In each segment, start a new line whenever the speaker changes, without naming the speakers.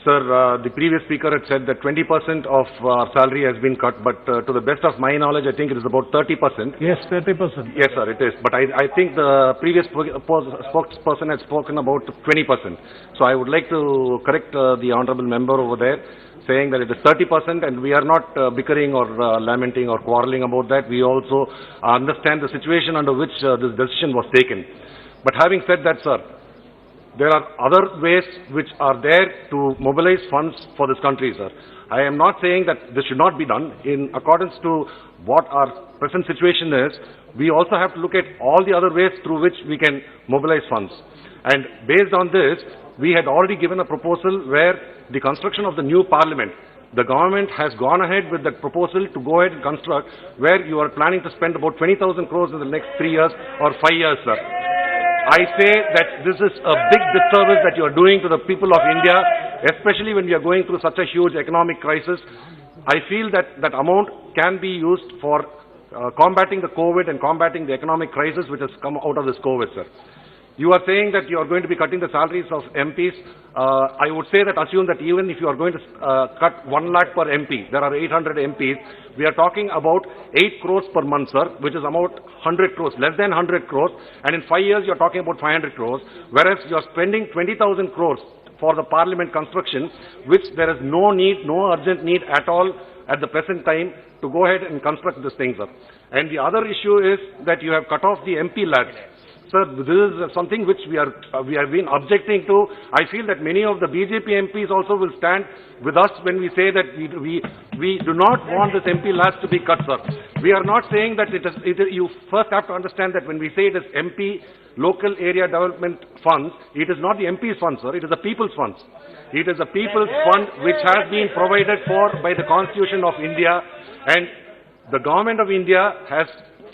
Sir, the previous speaker had said that 20% of our salary has been cut, but to the best of my knowledge, I think it is about 30%.
Yes, 30%.
Yes, sir, it is. But I think the previous spokesperson had spoken about 20%. So I would like to correct the honorable member over there, saying that it is 30%, and we are not bickering or lamenting or quarreling about that. We also understand the situation under which this decision was taken. But having said that, sir, there are other ways which are there to mobilize funds for this country, sir. I am not saying that this should not be done. In accordance to what our present situation is, we also have to look at all the other ways through which we can mobilize funds. And based on this, we had already given a proposal where the construction of the new parliament, the government has gone ahead with that proposal to go ahead and construct, where you are planning to spend about 20,000 crores in the next 3 years or 5 years, sir. I say that this is a big disservice that you are doing to the people of India, especially when we are going through such a huge economic crisis. I feel that that amount can be used for combating the COVID and combating the economic crisis which has come out of this COVID, sir. You are saying that you are going to be cutting the salaries of MPs. I would say that assume that even if you are going to cut 1 lakh per MP, there are 800 MPs, we are talking about 8 crores per month, sir, which is about 100 crores, less than 100 crores, and in 5 years you are talking about 500 crores, whereas you are spending 20,000 crores for the parliament construction, which there is no need, no urgent need at all at the present time to go ahead and construct this thing, sir. And the other issue is that you have cut off the MP lads. Sir, this is something which we have been objecting to. I feel that many of the BJP MPs also will stand with us when we say that we do not want this MP lads to be cut, sir. We are not saying that you first have to understand that when we say it is MP local area development funds, it is not the MP's funds, sir. It is the people's funds. It is the people's fund which has been provided for by the Constitution of India, and the government of India has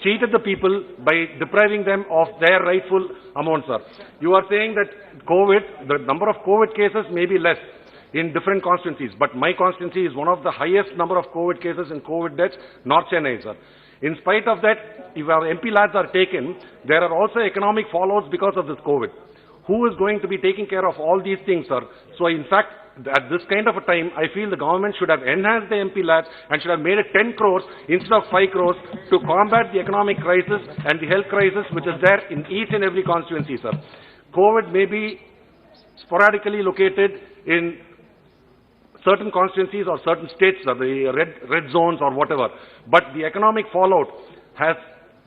cheated the people by depriving them of their rightful amount, sir. You are saying that COVID, the number of COVID cases may be less in different constituencies, but my constituency is one of the highest number of COVID cases and COVID deaths, North Chennai, sir. In spite of that, if our MP lads are taken, there are also economic fallouts because of this COVID. Who is going to be taking care of all these things, sir? So in fact, at this kind of a time, I feel the government should have enhanced the MP lads and should have made it 10 crores instead of 5 crores to combat the economic crisis and the health crisis which is there in each and every constituency, sir. COVID may be sporadically located in certain constituencies or certain states, sir, the red zones or whatever, but the economic fallout has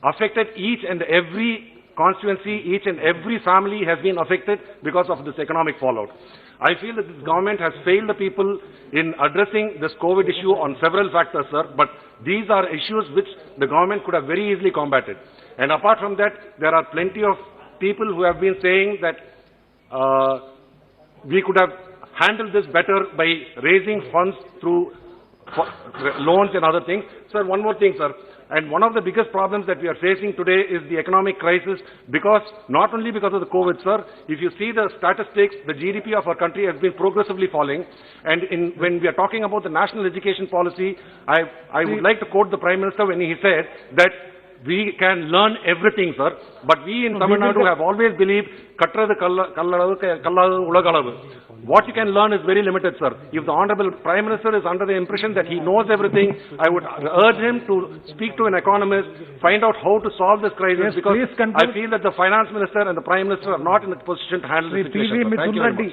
affected each and every constituency, each and every family has been affected because of this economic fallout. I feel that this government has failed the people in addressing this COVID issue on several factors, sir, but these are issues which the government could have very easily combated. And apart from that, there are plenty of people who have been saying that we could have handled this better by raising funds through loans and other things. Sir, one more thing, sir. And one of the biggest problems that we are facing today is the economic crisis, because not only because of the COVID, sir. If you see the statistics, the GDP of our country has been progressively falling. And when we are talking about the national education policy, I would like to quote the Prime Minister when he said that we can learn everything, sir. But we in Tamil Nadu have always believed, what you can learn is very limited, sir. If the Honorable Prime Minister is under the impression that he knows everything, I would urge him to speak to an economist, find out how to solve this crisis, because I feel that the Finance Minister and the Prime Minister are not in a position to handle the situation. Thank you very much.